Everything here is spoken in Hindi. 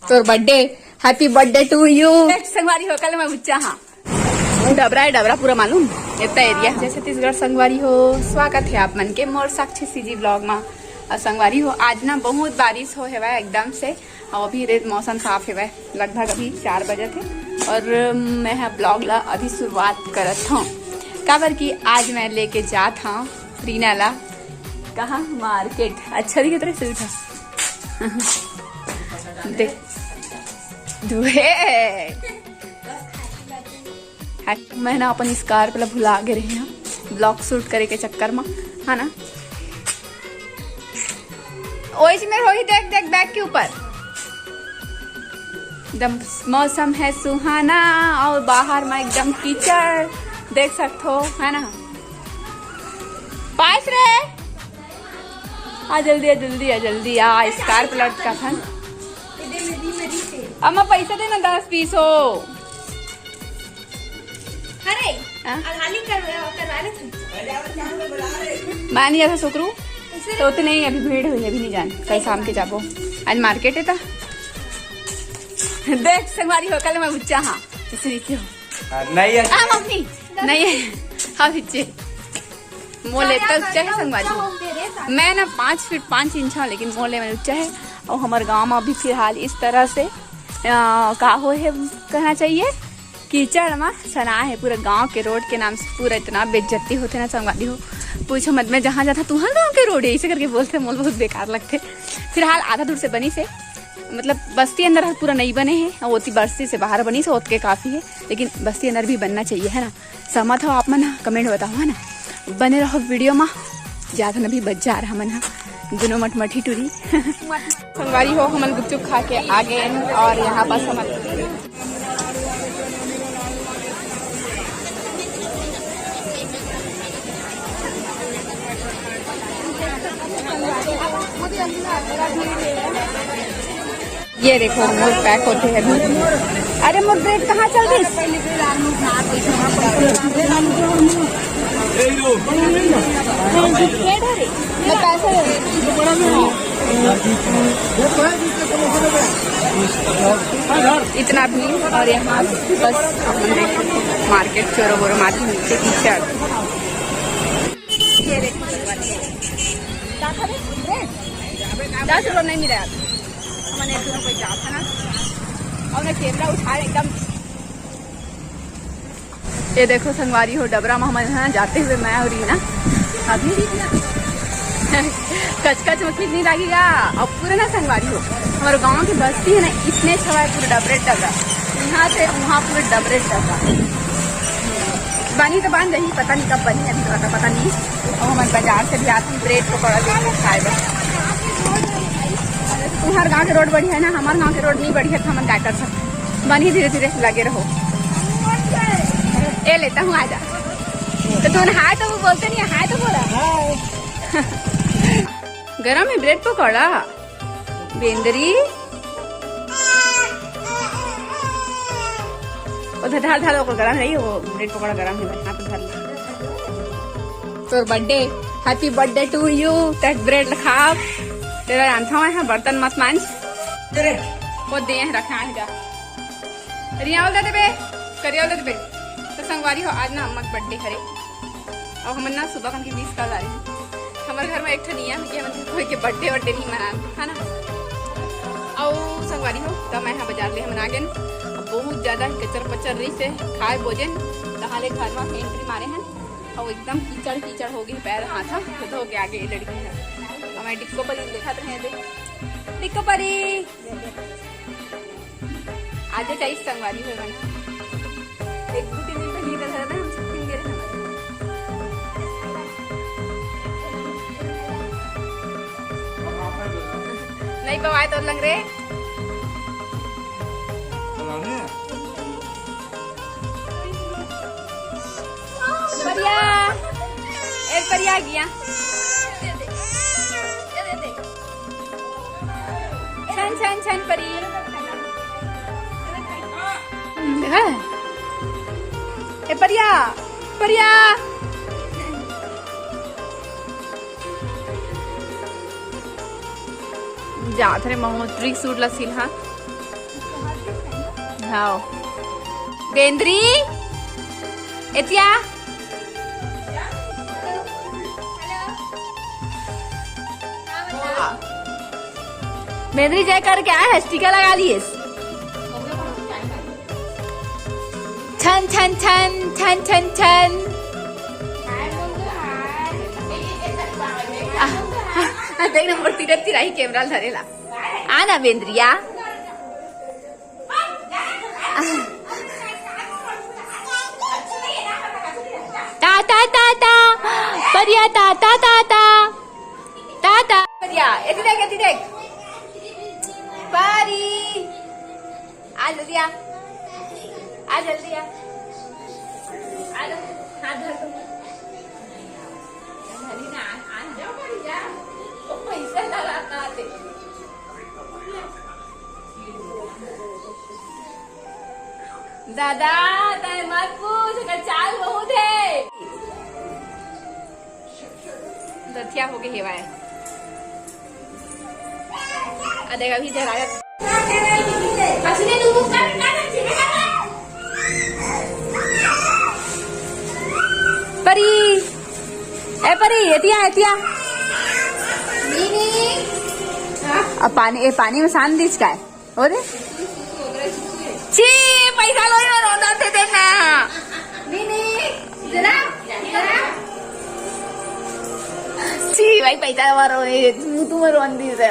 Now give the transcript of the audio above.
तोर birthday, happy birthday to you. संगवारी हो कल मैं बुच्चा हाँ डबरा है, डबरा पूरा मालूम इतना एरिया जय छत्तीसगढ़। संगवारी हो स्वागत है आप मन के मोर साक्षी सीजी ब्लॉग में। और संगवारी हो आज ना बहुत बारिश हो है एकदम से, और अभी रेत मौसम साफ है लगभग अभी 4 बजे थे। और मैं ब्लॉग ला अभी शुरुआत करत हूँ काबर की आज मैं लेके जात हूँ रीना ला कहाँ मार्केट। अच्छा दिखे तेरे सूट देख मैं ना अपन स्कार्फ ला भुला के रही हूँ ब्लॉग शूट करे के चक्कर में है ना। ओइस में रोही देख देख बैग के ऊपर एकदम मौसम है सुहाना और बाहर में एकदम कीचड़ देख सकते हो है ना। पास रे आ जल्दी आ जल्दी आ जल्दी आ स्कार्फ लटका था। अम्मा पैसा देना 10-20 हो। अरे मैं नहीं आता शुक्रू तो उतने नहीं अभी भीड़ हुई अभी नहीं जान कल शाम के जाबो आज मार्केट है था। देख संगवारी हो कल मैं बुच्चा हाँ इसलिए क्यों नहीं है मम्मी नहीं है हाँ बच्चे मोले तक उच्चा है संगवारी। मैं ना 5 फीट 5 इंच हाँ लेकिन मोले में उच्चा है। और हमारे गांव में अभी फिलहाल इस तरह से का हो है कहना चाहिए कीचड़ में सना है पूरा गांव के रोड के नाम से पूरा इतना बेइज्जती होते ना संगवारी हो पूछो मत। मैं जहाँ जाता तू गाँव के रोड है इसे करके बोलते मोल बहुत बेकार लगते। फिलहाल आधा दूर से बनी से मतलब बस्ती अंदर पूरा नहीं बने हैं और ओती बस्ती से बाहर बनी से ओत के काफी है लेकिन बस्ती अंदर भी बनना चाहिए है ना। सहमत हो आप मन कमेंट बताओ है ना। बने रहो वीडियो में ज्यादा न भी बच जा रहा मन दोनों मटमठी टूरी। संगवारी हो हम गुपचुप खा के आ गए और यहाँ पर हम ये देखो मोर पैक होते हैं। अरे मोर ब्रेड कहाँ चल रही मैं पैसे इतना भी और यहाँ बस अपन देख मार्केट चोरो बोरो मार्केट नीचे कीचड़। ये देखो 10 रुपये नहीं मिला मैंने 1 रुपये जाता ना और मैं कैमरा उठा एकदम। ये देखो संगवारी हो डबरा में हमारे जाते हुए मैं और रीना अभी कचकच मछली नहीं लगेगा। और पूरे ना संगवारी हो हमारे गांव की बस्ती है ना इसने छवा है पूरे डबरे डबरा यहाँ से वहाँ पूरे डबरे डबरा बनी तो बांध रही पता नहीं कब बनी अभी पता नहीं। और हमारे बाजार से भी आती ब्रेड पकौड़ा लेके खाए बस। तुम्हारे गांव के रोड बढ़िया है ना हमारे गांव के रोड नहीं बढ़िया था हम क्या कर सकते बनी धीरे धीरे लगे रहो। ए लेता हूँ आजा तो तुम हाय तो वो बोलते नहीं हाय तो बोला। गरम है ब्रेड पकौड़ा बेंदरी उधर ढाल ढाल गरम है वो ब्रेड पकौड़ा गरम है यहाँ पे ढाल। तोर birthday happy birthday to you take bread खा तेरा आंथा है बर्तन मत मान वो दे रखा है जा रिया दे देबे करिया दे देबे। तो संगवारी हो आज ना अम्मा बर्थडे करे और हम ना सुबह की 20 कल आ रही है। हमारे घर में एक नियम है कि हम कोई के बर्थडे वर्डे नहीं मना है ना। और संगवारी हो तो मैं यहाँ बाजार ले हम आ गए बहुत ज्यादा कचर पचर रही से खाए भोजन तहाले घर में एंट्री मारे हैं और एकदम कीचड़ कीचड़ हो गई पैर हाथा तो हो गया आगे लड़की है। हमारे डिक्को परी देखा तो है डिक्को परी आज चाहिए संगवारी हो बना 1-2 दिन पहले इधर था हम सब दिन गए नहीं पवाए तो लग रहे परिया एक परिया गया छन छन छन परी ए परिया परिया जात रे महोत्तरी सूट ला सिलहा हाओ बेंद्री एतिया बेंद्री जय कर क्या है टीका लगा लिए छन छन छन छन छन छन देख ना मूर्ति रत्ती राही कैमरा धरेला आना बेंद्रिया ता ता ता ता परिया ता ता ता ता परिया एती देख परी आ जल्दी आ जल्दी आ लो हाथ धर तुम ना आ जाओ परी जा ओ पैसा लगाता आते दादा ताय मत पूछ का चाल बहुत है दथिया होके हेवाए देखा भी इधर आया परी ए परी एतिया अब पानी में सान दीस का है और छी पैसा लो ना रोना थे देना जरा छी भाई पैसा मारो तुम रोन दी से